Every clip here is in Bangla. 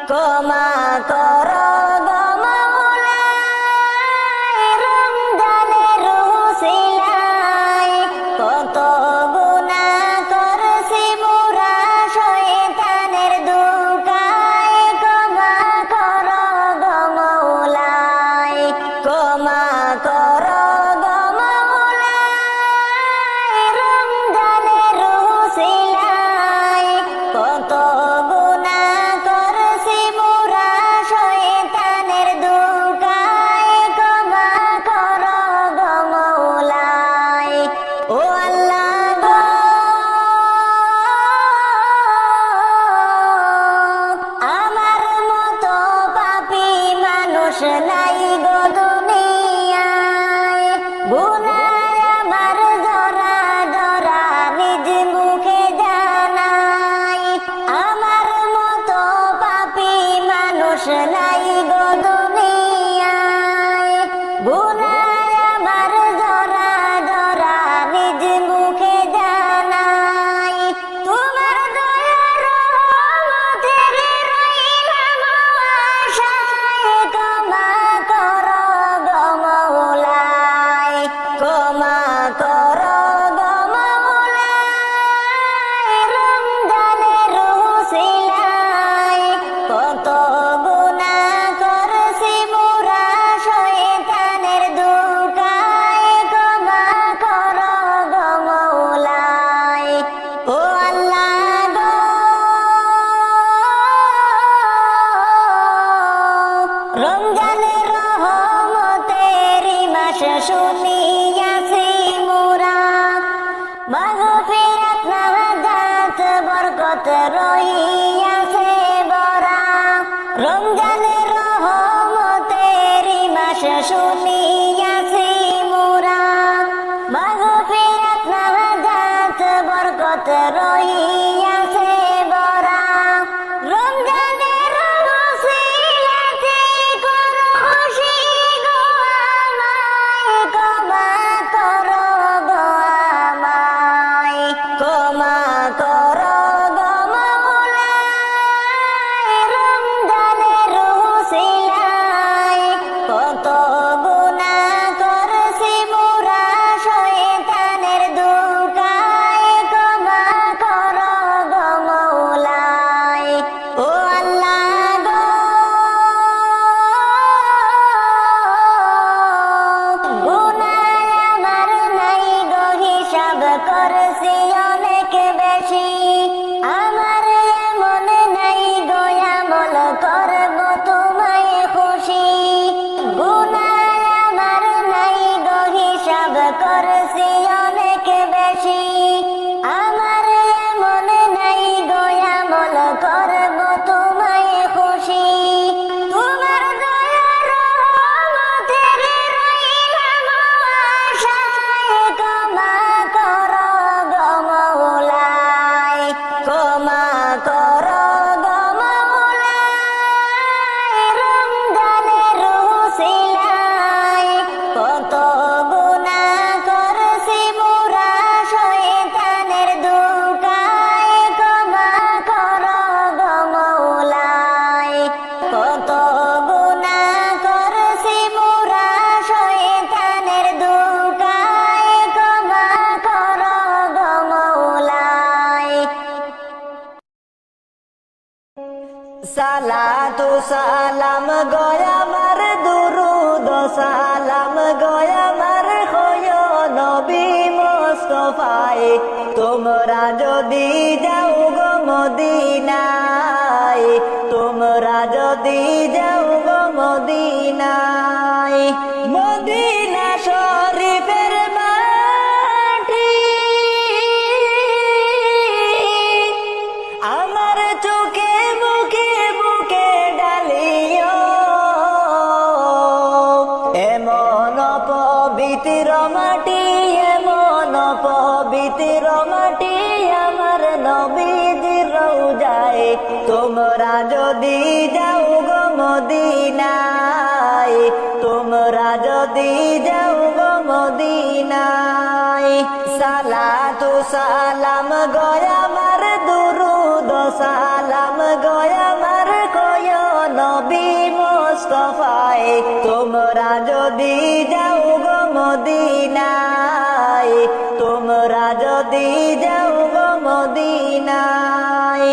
ক্ষমা করো গো মাওলা রমজানের উসিলায় কত গুনাহ করছি মোরা শয়তানের ধোঁকায় ক্ষমা করো গো মাওলায় ক্ষমা করো গো মাওলায় রমজানের উসিলায় কত গুনাহ করছি মোরা শয়তানের ধোঁকায় ক্ষমা করো গো মাওলায় ও আল্লাহ গো আমার মতো পাপী মানুষ নাই গো দুনিয়ায় গুনাহ আমার ধরা ধরা নিজ মুখে জানাই আমার মতো পাপী মানুষ নাই গো দুনিয়ায় গুনাহ আমার ধরা ধরা নিজ মুখে জানাই তোমার দয়ার রহমতের রইলাম আশায় ক্ষমা করো গো মাওলায় ক্ষমা করো গো মাওলায় রমজানের উসিলায় কত গুনাহ করছি মোরা শয়তানের ধোঁকায় ক্ষমা করো গো মাওলায় ও আল্লাহ গো রমজানের রহমতেরি মাস শুনিয়াছি মোরা মাগফিরাত নাজাত বরকত রহিয়াছে বরা রমজানের রহমতেরি মাস শুনিয়াছি মোরা মাগফিরাত নাজাত বরকত রহিয়াছে বরা রমজানের উসিলাতে করো খুশি গো আমায় ক্ষমা করো গো আমায় ক্ষমা করো গো মাওলায় রমজানের উসিলায় কত গুনাহ করছি মোরা শয়তানের ধোঁকায় ক্ষমা করো গো মাওলায় ও আল্লাহ গো গুনাহ আমার নাই গো হিসাব করছি অনেক বেশি আমার এমন নাই গো আমল করব তোমায় খুশি গুনাহ আমার নাই গো হিসাব করছি অনেক বেশি আমার এমন নাই গো আমল করব তোমায় খুশি তোমার দয়ার রহমতের রইলাম আশায় ক্ষমা করো গো মাওলায় ক্ষমা করো গো মাওলায় রমজানের উসিলায় কত গুনাহ করছি মোরা শয়তানের ধোঁকায় ক্ষমা করো গো মাওলায় কত গুনাহ করছি মোরা শয়তানের ধোঁকায় ক্ষমা করো গো মাওলায় সালাতু সালাম গয়ামার দুরুদ সালাম গয়ামার হয় নবী মুস্তাফায়ে তোমরা যদি যাও গো মদিনায় তোমরা যদি যাও গো মদিনায় মদিনা শরীফের মাটি আমার চোখে মুখে বুকে ডালিও এমন পবিত্র মাটি এমন পবিত্র মাটি আমার নবীজির রওজায় তোমরা যদি যাও গো মদিনায় তোমরা যদি যাও গো মদিনায় সালাতু সালাম গয়া আমার দুরুদ সালাম গয়া আমার কয় মোস্তফায় তোমরা যদি যাও গো মদিনায় তোমরা যদি যাও গো মদিনায়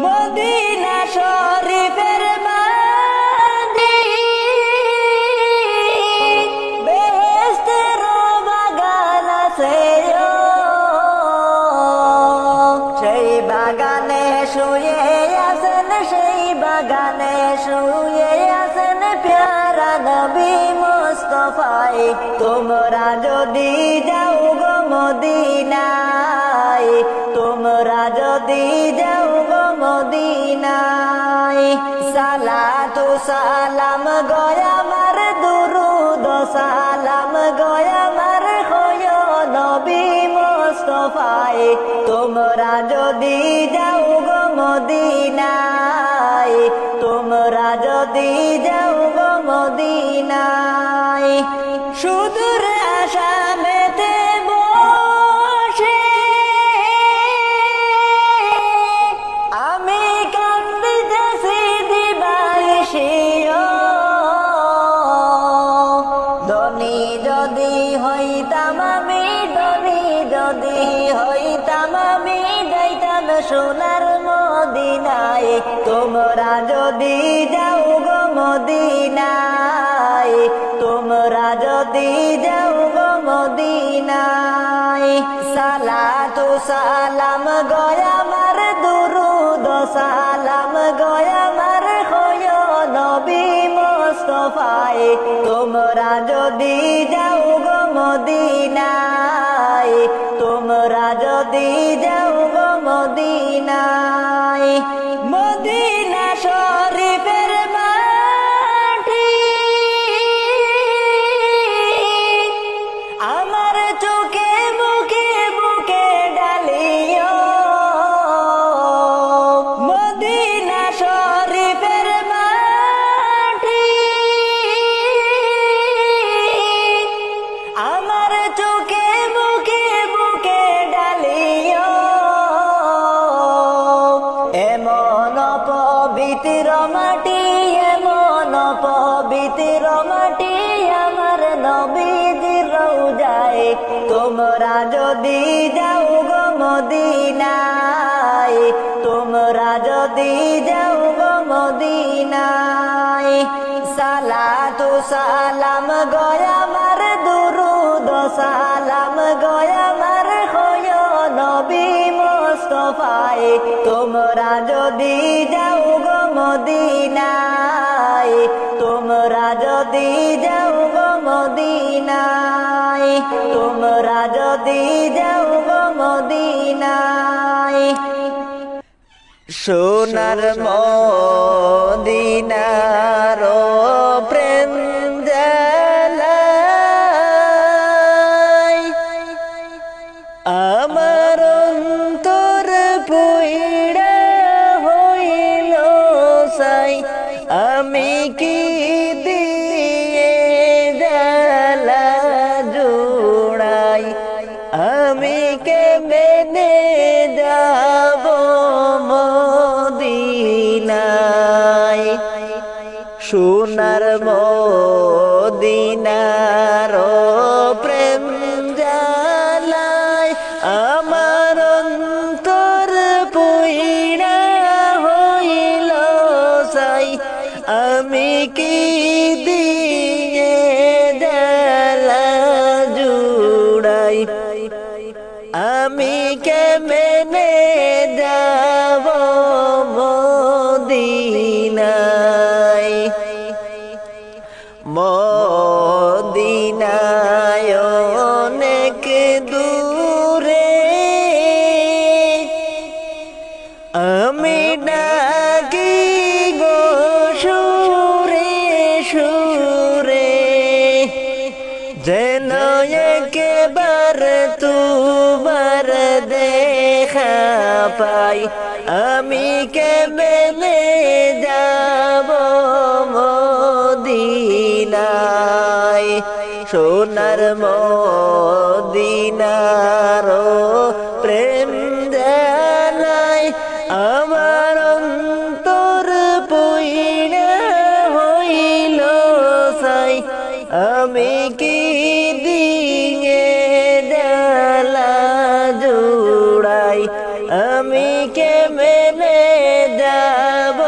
মদিনা শরীফের মাঝে বেহেশতের বাগান আছে সেই বাগানে শুয়ে আছেন সেই বাগানে শুয়ে আছেন প্যারা নবী মুস্তাফায়ে তোমরা যদি যাও গো মদিনায় তোমরা যদি যাও গো মদিনায় সালাতু সালাম গয়া আমার দুরুদ সালাম গয়া আমার হয় নবী মুস্তাফায়ে তোমরা যদি যাও গো মদিনায় তোমরা যদি যাও গো মদিনায় সুদূর আসামেতে বসে আমি কান্দিতেছি দিবানিশিও ধনী যদি হইতাম আমি ধনী যদি হইতাম আমি যাইতাম সোনার মদিনায় তোমরা যদি যাও গো মদিনায় তোমরা যদি যাও গো মদিনায় সালাতু সালাম গয়া আমার দুরুদ সালাম গয়া আমার হয় নবী মুস্তাফায়ে তোমরা যদি যাও গো মদিনায় তোমরা যদি যাও গো মদিনায় মদিনা শরীফের মাটি আমার চোখে মুখে বুকে ডালিও মদিনা শরীফের মাটি আমার চোখে মুখে বুকে ডালিও এমন পবিত্র মাটি এমন পবিত্র মাটি আমার নবীজির রওজায় তোমরা যদি যাও গো মদিনায় তোমরা যদি যাও গো মদিনায় সালাতু সালাম গয়া আমার দুরুদ সালাম গয়া আমার হয় নবী মুস্তাফায়ে তোমরা যদি যাও গো মদিনায় তোমরা যদি যাও গো মদিনায় তোমরা যদি যাও গো মদিনায় সোনার মদিনার প্রেম জালাই আমার অন্তর পুইড়া হইল সাই আমি কি দিয়ে জ্বালা জোড়াই আমি কে মেনে যাব মদিনায় সোনার মদিনার প্রেম জালাই আমার অন্তর পুইড়া হইল সাই আমি কি দিয়ে জ্বালা জুড়াই আমি কে মেনে যাব মদিনায় মদিনায় অনেক দূরে আমি ডাকি গো সুরে সুরে যেন একেবার তোমার দেখা পাই আমি কেমনে যাব মদিনায় সোনার মদিনার প্রেম জানাই আমার অন্তর পুইড়া হইল আমি কি দিয়ে ডালা জুড়াই আমি কেমনে যাব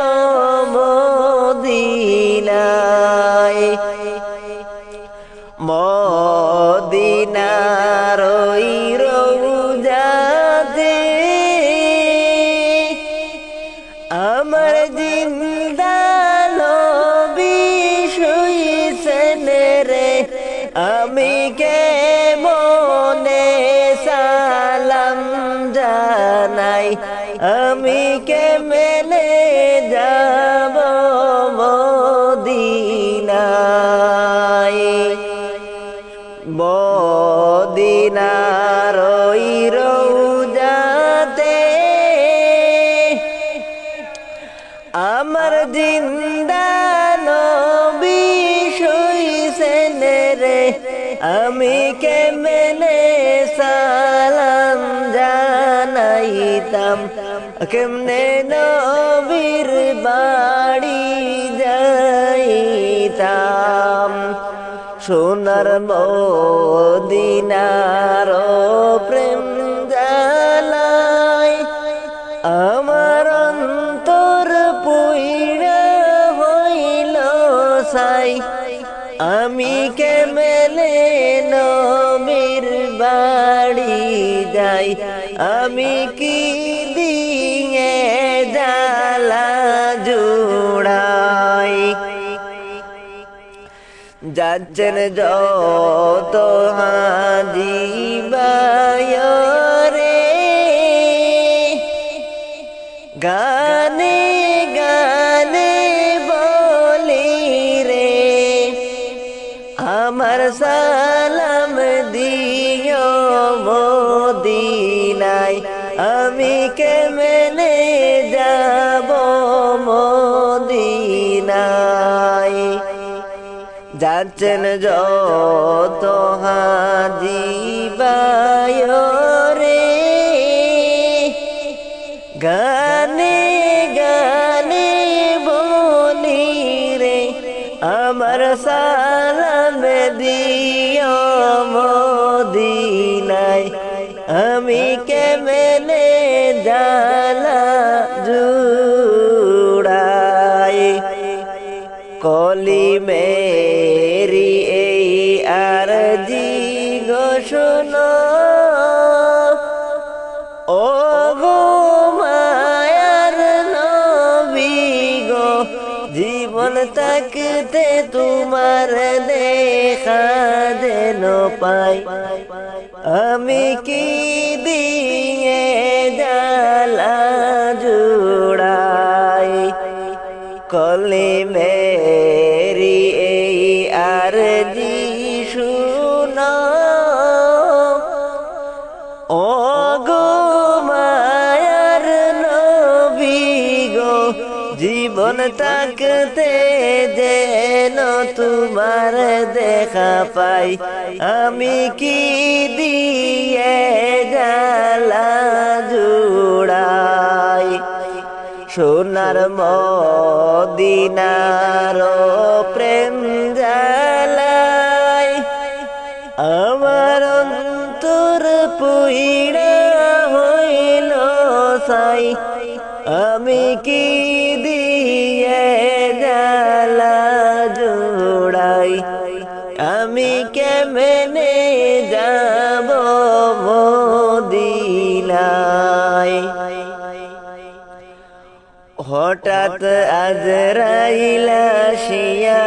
মদিনায় মদিনার ওই রওজাতে আমার জিন্দা নবী শুইছেন রে আমি কেমনে সালাম জানাই আমি কেমনে যাব মদিনায় মদিনার ওই রওজাতে আমার জিন্দা নবী শুইছেন রে আমি কেমনে সালাম জানাইতাম কেমনে নবীর বাড়ি যাইতাম সোনার মদিনার প্রেম জালাই আমার অন্তর পুইড়া হইল সাই আমি কেমনে নবীর বাড়ি যাই আমি কি দিয়ে জালা জুড়াই যাচ্ছেন যত হাজি বায়রে গানে গানে বলি রে আমার সালাম দিও মদিনায় আমি কেমনে যাব মদিনায় যাচ্ছেন যত হাজি বায়রে গানে গানে বলি রে আমার সালাম দিও মদিনায় আমি কেমনে জালা জুড়াই কলি মেরি এই আরজি গো শোনো ও গো মায়ার নবী গো জীবন থাকতে তোমার দেখা যেন পাই আমি কি দিয়ে জালা জুড়াই কলি মেরি এই আরজি শুনো ও গো মায়ার নবী গো জীবন থাকতে যেন তোমার দেখা পাই আমি কি দিয়ে জালা জুড়াই সোনার মদিনার প্রেম জালাই আমার অন্তর পুইড়া হইল সাই আমি কি দিয়ে জালা জোড়াই আমি কেমনে যাব মদিনায় হঠাৎ আজরাইল আসিয়া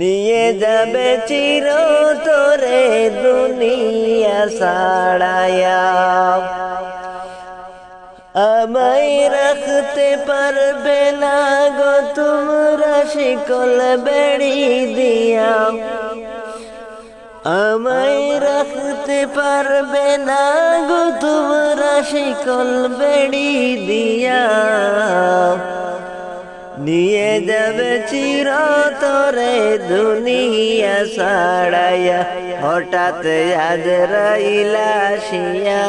নিয়ে যাবে চিরতরে দুনিয়া ছাড়ায়া আমায় রাখতে পারবে না গো তোমরা শিকল বেড়ি দিয়া আমায় রাখতে পারবে না গো তোমরা শিকল বেড়ি দিয়া নিয়ে যাবে চিরতরে দুনিয়া ছাড়াইয়া হঠাৎ আজরাইল আসিয়া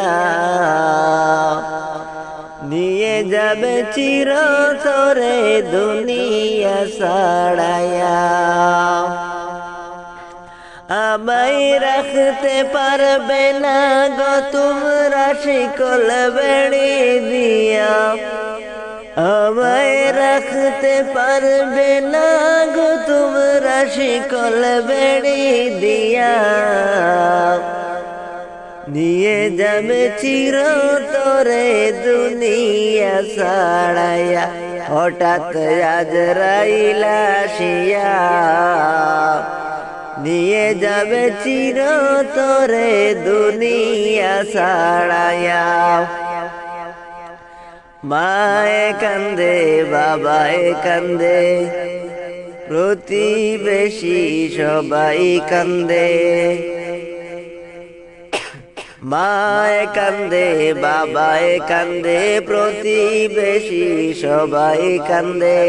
নিয়ে যাবে চিরতরে দুনিয়া ছাড়াইয়া। আমায় রাখতে পারবে না গো তোমরা শিকল বেড়ি দিয়া, আমায় রাখতে পারবে না গো তোমরা শিকল বেড়ি দিয়া। নিয়ে যাবে চিরতরে দুনিয়া ছাড়াইয়া, হঠাৎ আজরাইল আসিয়া। নিয়ে যাবে চিরতরে দুনিয়া ছাড়াইয়া। মায়ে কান্দে বাবায় কান্দে, প্রতিবেশী সবাই কান্দে। মায়ে কান্দে বাবায় কান্দে, প্রতিবেশী সবাই কান্দে।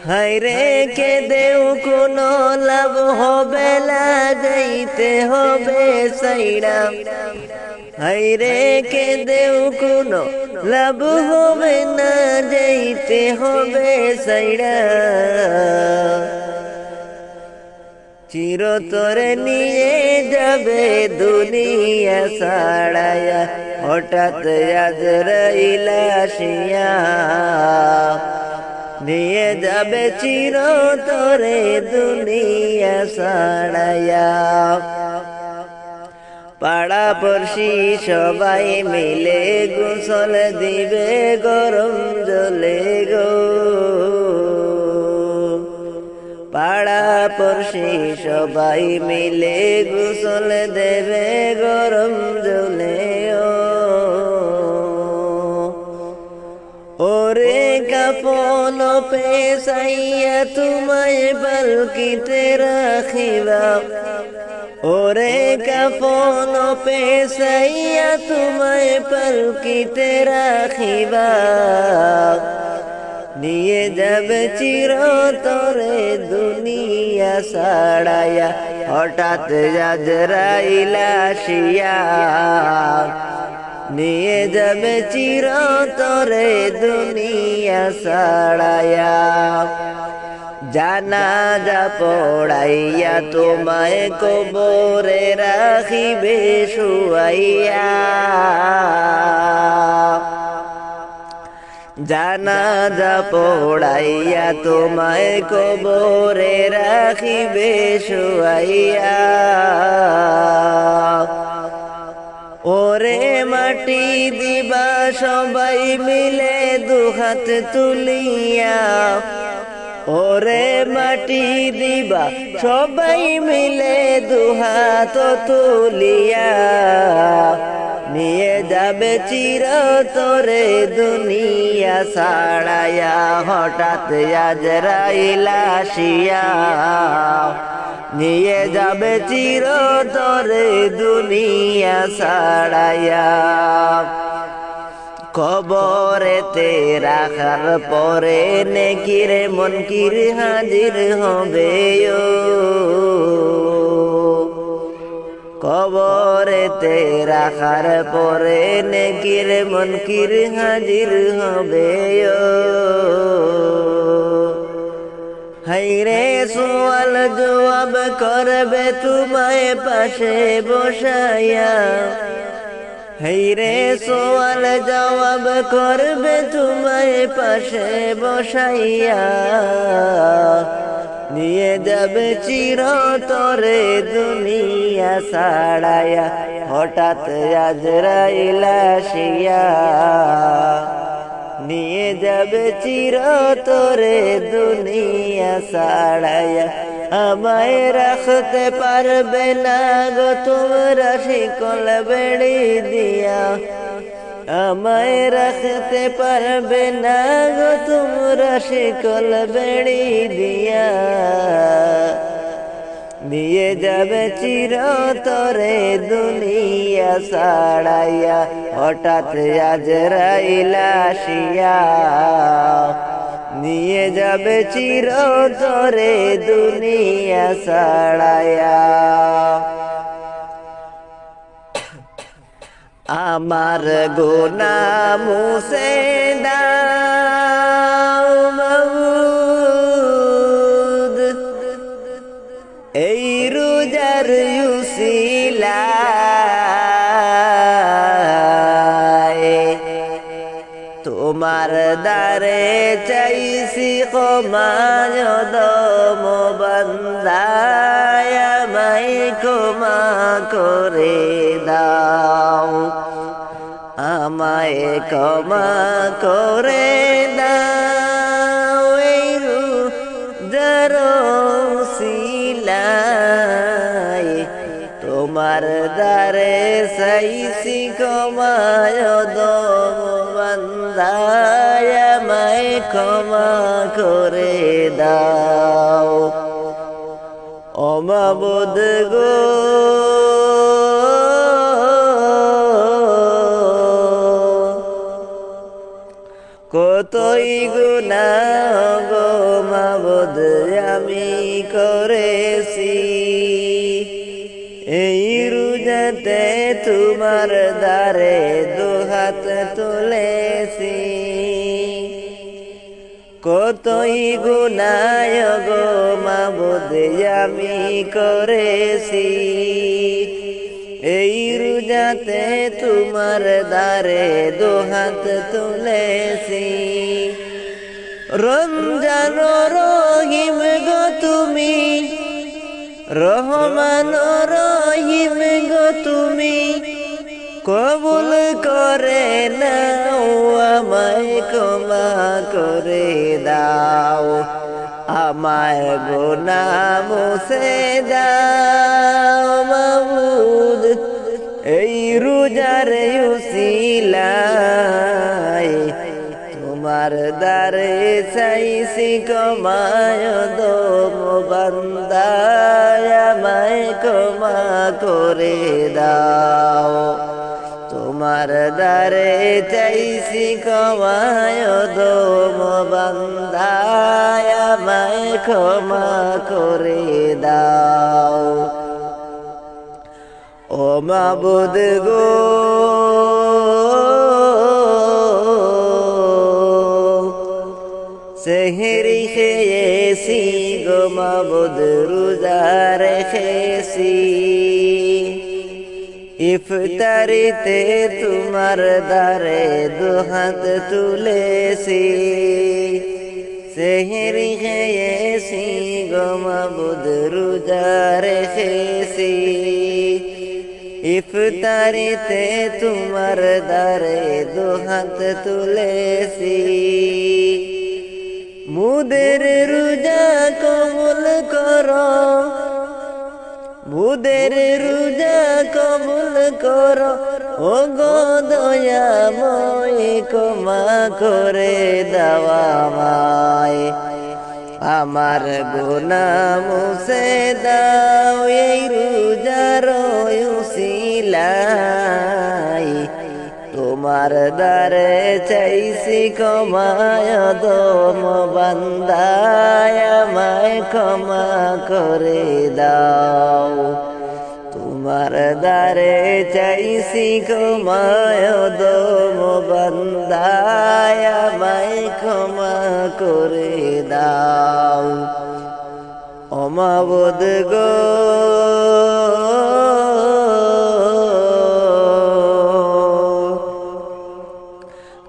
হায়রে কেঁদেও কোনো লাভ হবে না, যাইতে হবে সাইরা। হায়রে কেঁদেও কোনো লাভ হবে না, যাইতে হবে সাইরা। চিরতরে নিয়ে যাবে দুনিয়া ছাড়াইয়া, হঠাৎ আজরাইল আসিয়া। নিয়ে যাবে চিরতরে দুনিয়া ছাড়াইয়া। পাড়া পড়শি সবাই মিলে গোসল দিবে গরম জলে গো। পাড়া পড়শি সবাই মিলে গোসল দেবে গরম জলে ও। ওরে কাফন পেশাইয়া তোমায় পালকিতে রাখিবা, ওরে কাফন পেশাইয়া তোমায় পালকিতে রাখিবা। নিয়ে যাবে চিরতরে দুনিয়া ছাড়াইয়া, হঠাৎ আজরাইল আসিয়া। নিয়ে যাবে চিরতরে দুনিয়া ছাড়াইয়া। জানাজা পড়াইয়া তোমায় কবরে রাখিবে শুয়াইয়া। জানাজা পড়াইয়া তোমায় কবরে রাখিবে শুয়াইয়া। ওরে মাটি দিবা সবাই মিলে দুহাত তুলিয়া, ওরে মাটি দিবা সবাই মিলে দুহাত তুলিয়া। নিয়ে যাবে চিরতরে দুনিয়া ছাড়াইয়া, হঠাৎ আজরাইল আসিয়া। নিয়ে যাবে চিরতরে দুনিয়া ছাড়াইয়া। কবরেতে রাখার পরে নেকির মুনকির হাজির হবে ও। কবরেতে রাখার পরে নেকির মুনকির হাজির হবে ও। হায়রে সওয়াল জবাব করবে তোমায় পাশে বসাইয়া, হায়রে সওয়াল জবাব করবে তোমায় পাশে বসাইয়া। নিয়ে যাবে চিরতরে দুনিয়া ছাড়াইয়া, হঠাৎ আজরাইল আসিয়া। নিয়ে যাবে চিরতরে দুনিয়া ছাড়াইয়া। আমায় রাখতে পারবে না গো তোমরা শিকল বেড়ি দিয়া, আমায় রাখতে পারবে না গো তোমরা শিকল বেড়ি দিয়া। নিয়ে যাবে চিরতরে দুনিয়া ছাড়াইয়া, হঠাৎ আজরাইল আসিয়া। নিয়ে যাবে চিরতরে দুনিয়া ছাড়াইয়া। আমার গুনাহ মুছে দাও মাবুদ এই রোজার উসিলায় তোমার দ্বারে চাইছি ক্ষমা দম বান্দায় আমায় ক্ষমা করে দাও আমায় ক্ষমা করে দাও এই রোজার উসিলায় তোমার দ্বারে চাইছি ক্ষমা দম বান্দায় আমায় ক্ষমা করে দাও ও মাবুদ গো কতই গুনাহ গো মাবুদ আমি করেছি এই রোজাতে তোমার দ্বারে দুহাত তুলেছি কতই গুনাহ গো মাবুদ আমি করেছি এই রোজাতে তোমার দ্বারে দুহাত তুলেছি রমজান রহিম গো তুমি রহমান রহিম গো তুমি কবুল করে নাও আমায় ক্ষমা করে দাও আমায় গুনাহ মুছে দাও মাবুদ এই রোজার উসিলায় তোমার দ্বারে চাইছি ক্ষমা দম বান্দায় আমায় ক্ষমা করে দাও তোমার দ্বারে চাইছি ক্ষমা দম বান্দায় আমায় ক্ষমা করে দাও ও মাবুদ গো সেহরি খেয়েছি গো মাবুদ রোজা রেখেছি ইফতারিতে তোমার দ্বারে দুহাত তুলেছি সেহরি খেয়েছি গো মাবুদ রোজা রেখেছি ইফতারিতে তোমার দ্বারে দুহাত তুলেছি মুদের রোজা কবুল করো মুদের রোজা কবুল করো ও গো দয়াময় ক্ষমা করে দেওয়া আমায় আমার গুনাহ মুছে দাও এই রোজার উসিলায় তোমার দ্বারে চাইছি ক্ষমা দম বান্দায় আমায় ক্ষমা করে দাও তোমার দ্বারে চাইছি ক্ষমা দম বান্দায় আমায় ক্ষমা করে দাও ও মাবুদ গো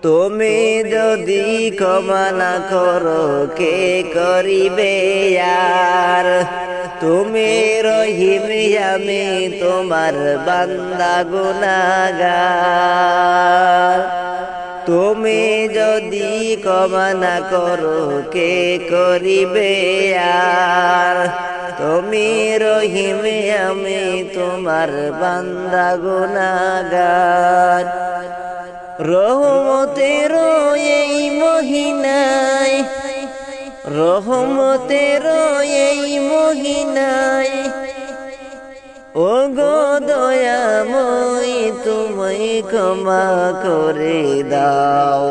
তুমি যদি ক্ষমা না করো কে করিবে আর তুমি রহিম আমি তোমার বান্দা গুনাহগার তুমি যদি ক্ষমা না করো কে করিবে আর তুমি রহিম আমি তোমার বান্দা গুনাহগার রহমতের এই মহিনায় রহমতের এই মহিনায় ও গো দয়াময় তুমি ক্ষমা করে দাও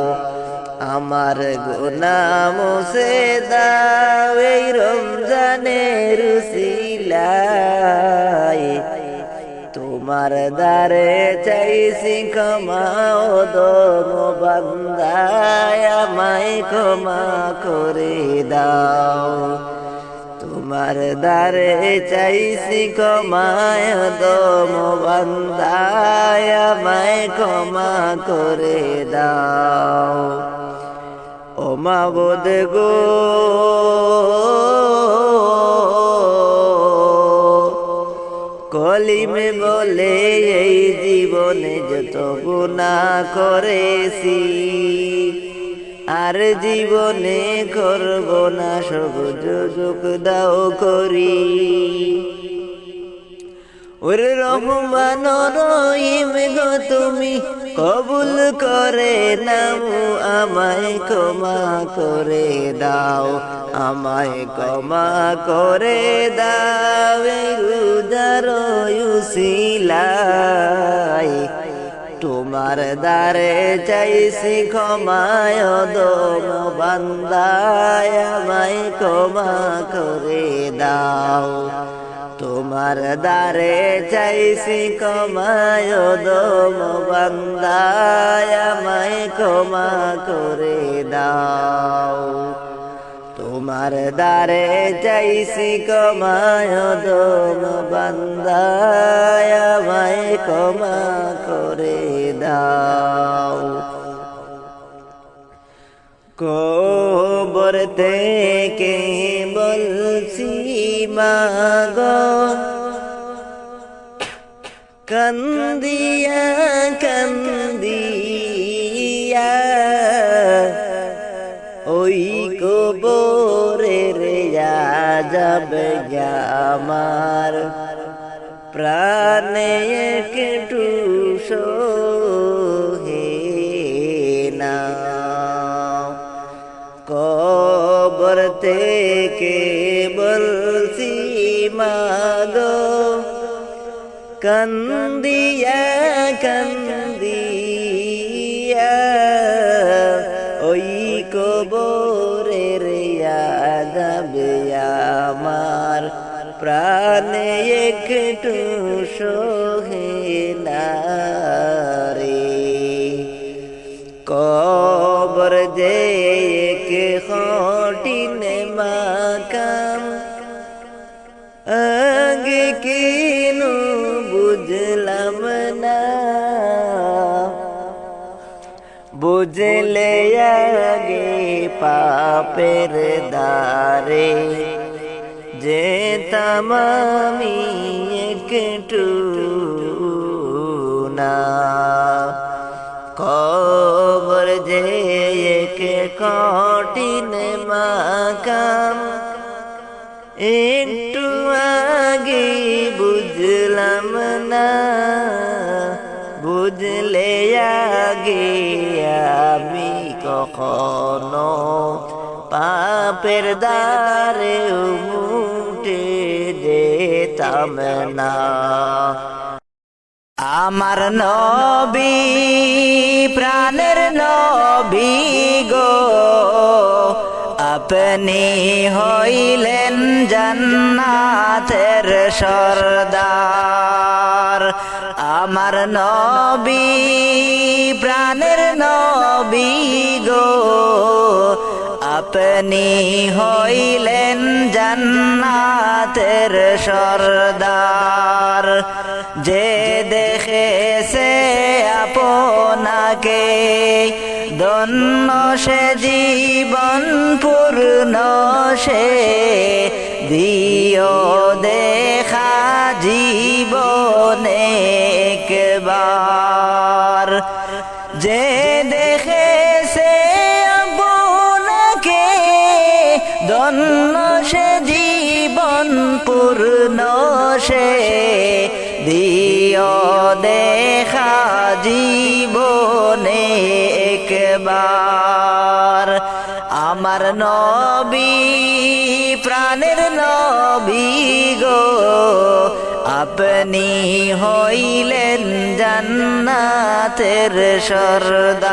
আমার গুনাহ মুছে দাও এই রমজানের উসিলায় তোমার দ্বারে চাইছি ক্ষমা ও দম বান্দায় আমায় ক্ষমা করে দাও তোমার দ্বারে চাইছি ক্ষমা ও দম বান্দায় আমায় ক্ষমা করে দাও ও মাবুদ গো কলিমে বলে এই জীবনে যত গুনাহ করেছি আর জীবনে করব না সব সুযোগ দাও করি ওরে রহমান রহিম গো তুমি কবুল করে নাও আমায় ক্ষমা করে দাও আমায় ক্ষমা করে দাও রোজার উসিলাই তোমার দ্বারে চাইছি ক্ষমায় দম বান্দায় আমায় ক্ষমা করে দাও তোমার দ্বারে চাইছি ক্ষমায় দম বান্দায় আমায় ক্ষমা করে দাও তোমার দ্বারে চাইছি ক্ষমায় দম বান্দায় আমায় ক্ষমা করে দাও কবর থেকে বলছি মাগো কান্দিয়া কান্দিয়া ওই কবরের যাবে আমার প্রাণে একটু সহে না কবর থেকে বলছি মাগো কান্দিয়া কান্দিয়া ওই কবরের যাবে আমার প্রাণে একটু সহে না রে কবর যে এক কঠিন মাকাম আগে কেন বুঝলাম না বুঝলে আগে পাপের দ্বারে যেতাম আমি একটু না কবর যে এক কঠিন মাকাম একটু আগে বুঝলাম না বুঝলে আগে আমি কখনো পাপের দ্বারে মুটে যেতাম না আমার নবী প্রাণের নবী গো আপনি হইলেন জান্নাতের সরদার আমার নবী প্রাণের নবী গো আপনি হইলেন জান্নাতের সরদার যে দেখেছে আপনাকে ধন্য সে জীবন পূর্ণ সে দিও দেখা জীবনে একবার যে দেখেছে আপনাকে ধন্য সে জীবন পূর্ণ সে দিও দেখা জীবনে একবার আমার নবী প্রাণের নবী গো আপনি হইলেন জান্নাতের সরদার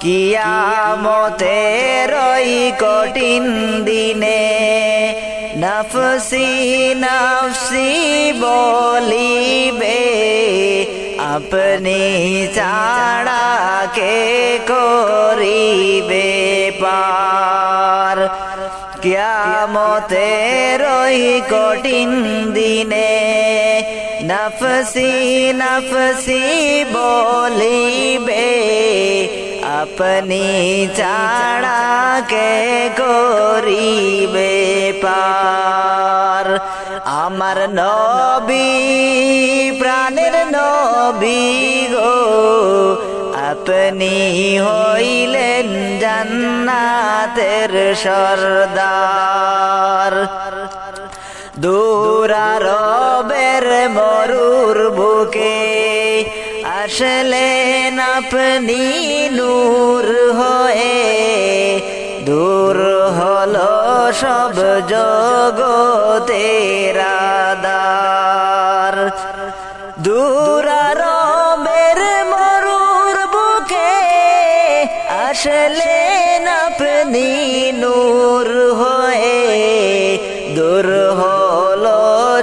কিয়ামতের ওই কঠিন দিনে না নাফসি নাফসি বলিবে আপনি ছাড়া কে করিবে পার কিয়ামতের ওই কঠিন দিনে নাফসি নাফসি বলিবে আপনি ছাড়া কে করিবে পার আমার নবী প্রাণের নবী গো আপনি হইলেন জান্নাতের সরদার দূরারবের মরুর বুকে আসলেন আপনি নূর হয়ে দূর হলো সব জগতের আঁধার দূরারবের মরুর বুকে আসলেন আপনি নূর হয়ে দূর হলো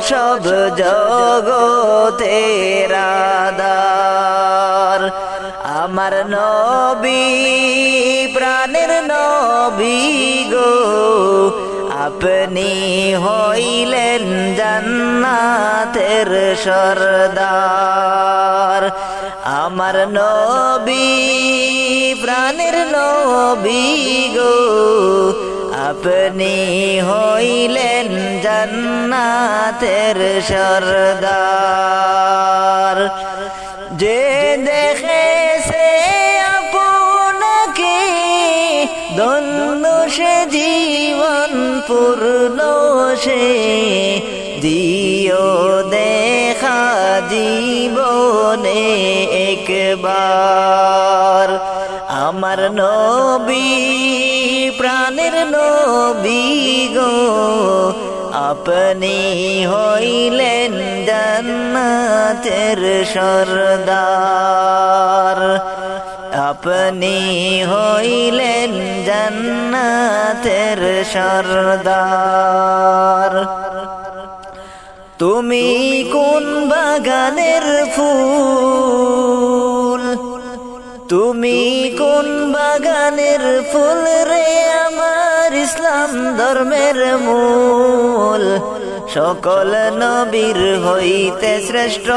সব জগতের আঁধার আমার নবী প্রাণের নবী গো আপনি হইলেন জান্নাতের সরদার আমার নবী প্রাণের নবী গো আপনি হইলেন জান্নাতের সরদার যে দেখেছে আপনাকে ধন্য সে জীবন পূর্ণ সে দিও দেখা জীবনে একবার আমার নবী প্রাণের নবী গো আপনি হইলেন জান্নাতের সরদার আপনি হইলেন জান্নাতের সরদার তুমি কোন বাগানের ফুল তুমি কোন বাগানের ফুল রে আমার ইসলাম ধর্মের মূল সকল নবীর হইতে শ্রেষ্ঠ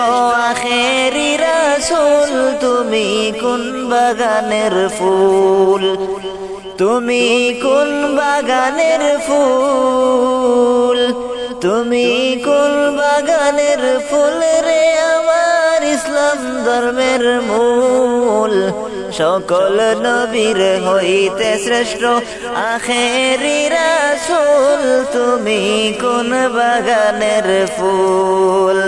আখেরি রাসূল তুমি কোন বাগানের ফুল তুমি কোন বাগানের ফুল তুমি কোন বাগানের ফুল রে আমার ইসলাম ধর্মের মূল সকল নবীর হইতে শ্রেষ্ঠ আখেরি রাসূল তুমি কোন বাগানের ফুল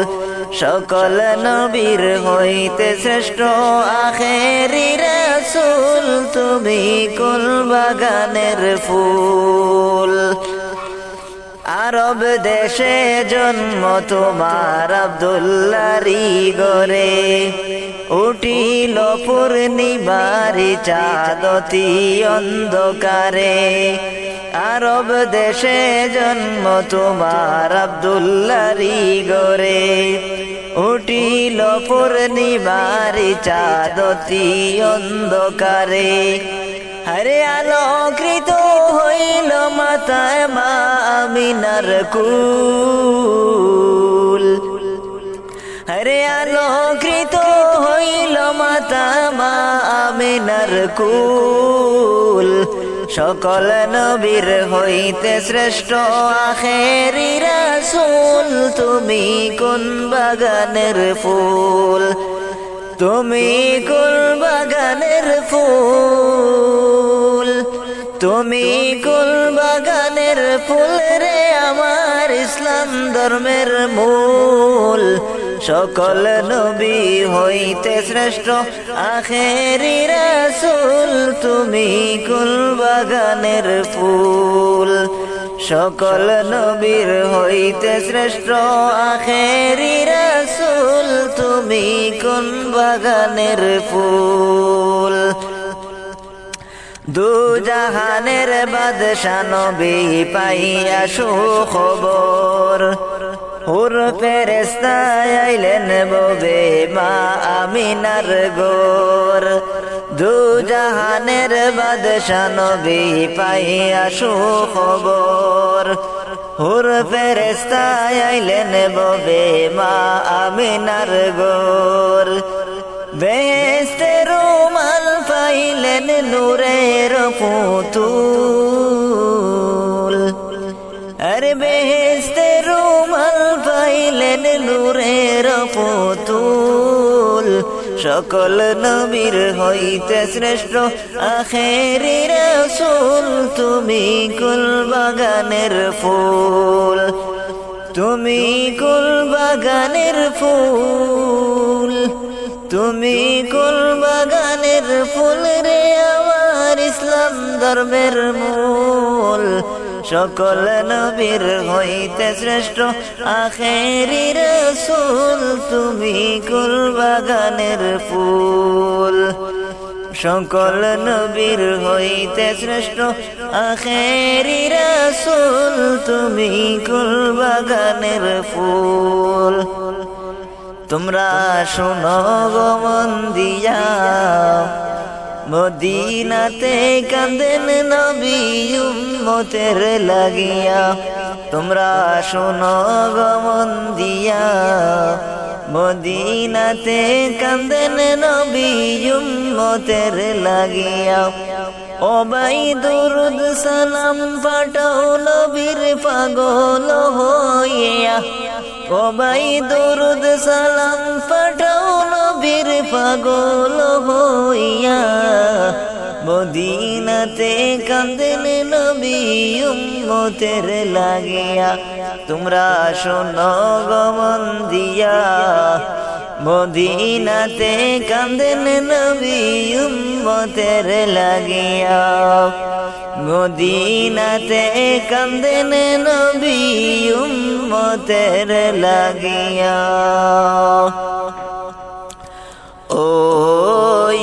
সকল নবীর হইতে শ্রেষ্ঠ আখেরি রাসূল তুমি কোন বাগানের ফুল আরব দেশে জন্ম তোমার আব্দুল্লাহরি গরে উঠিল পূর্ণিমারি চাঁদতি অন্ধকারে আরব দেশে জন্ম তোমার আব্দুল্লাহরি গরে উঠিল পূর্ণিমারি চাঁদতি অন্ধকারে হরে আলোকৃত হইল মাতায় মা আমিনার কুল হরে আলোকৃত হইল মাতা মা আমিনার কুল সকল নবীর হইতে শ্রেষ্ঠ আখেরি রাসূল তুমি কোন বাগানের ফুল তুমি কোন বাগানের ফুল তুমি কোন বাগানের ফুল রে আমার ইসলাম ধর্মের মূল সকল নবী হইতে শ্রেষ্ঠ আখেরি রাসূল তুমি কোন বাগানের ফুল সকল নবীর হইতে শ্রেষ্ঠ আখেরি রাসূল তুমি কোন বাগানের ফুল দু জাহানের বাদশা নবী পাইয়া সুখবর হুর ফেরেশতা আইলেন ববে মা আমিনার গোর দু জাহানের বাদশা নবী পাইয়া সুখবর হুর ফেরেশতা আইলেন ববে মা আমিনার গোর বেহেশতের রুমাল পাইলেন নূরের পুতুল আরে বেহেশতের রুমাল পাইলেন নূরের পুতুল সকল নবীর হইতে শ্রেষ্ঠ আখেরি রাসূল তুমি কুল বাগানের ফুল তুমি কুল বাগানের ফুল তুমি কুল বাগানের ফুল রে আমার ইসলাম ধর্মের মূল সকল নবীর হইতে শ্রেষ্ঠ আখেরি রাসূল তুমি কুল বাগানের ফুল সকল নবীর হইতে শ্রেষ্ঠ আখেরি রাসূল তুমি কুল বাগানের ফুল তোমরা শোনো গো মন দিয়া মদিনাতে কাঁদেন নবী উম্মতের লাগিয়া তোমরা শোনো গো মন দিয়া মদিনাতে কাঁদেন নবী উম্মতের লাগিয়া ও ভাই দুরুদ সালাম পাঠাও নবীর পাগল হইয়া ও ভাই দুরুদ সালাম পাঠাও নবীর পাগল হইয়া মদিনাতে কাঁদেন নবী উম্মতের লাগিয়া তোমরা শোনো গো মন দিয়া মদিনাতে কাঁদেন নবী উম্মতের লাগিয়া মদিনাতে কাঁদেন নবী উম্মতের লাগিয়া ওই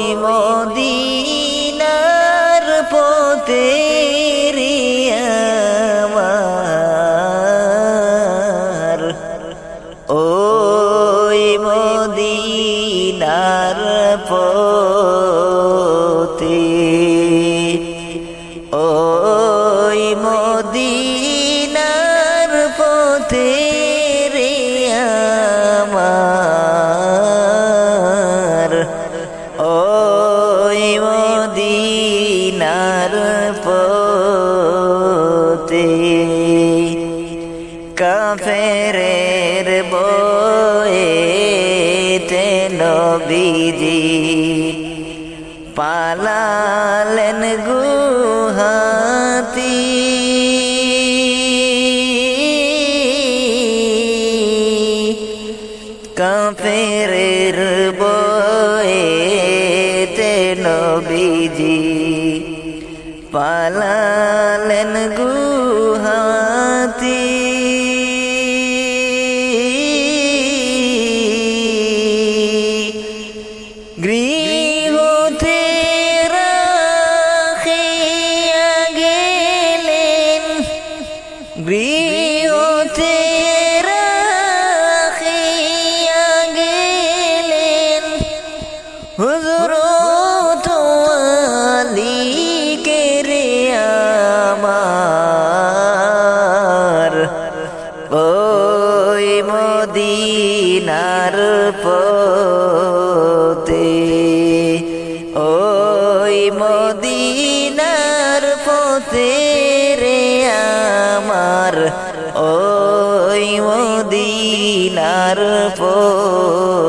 মদিনার পথে আমার ওই মদিনার পথে ওই মদিনার পথে রে আমার ওই মদিনার পথে কাফেরের বয়েতে নবীজি পালালেন গুহাতি কাফেরের বয়েতে নবীজি পালালেন গুহাতি গৃহতে রাখিয়া গেলেন গৃহতে রাখিয়া গেলেন হুজুরত আলীকে রে আমার ওই মদিনার পথে ওই মদিনার পথে রে আমার ওই মদিনার পথে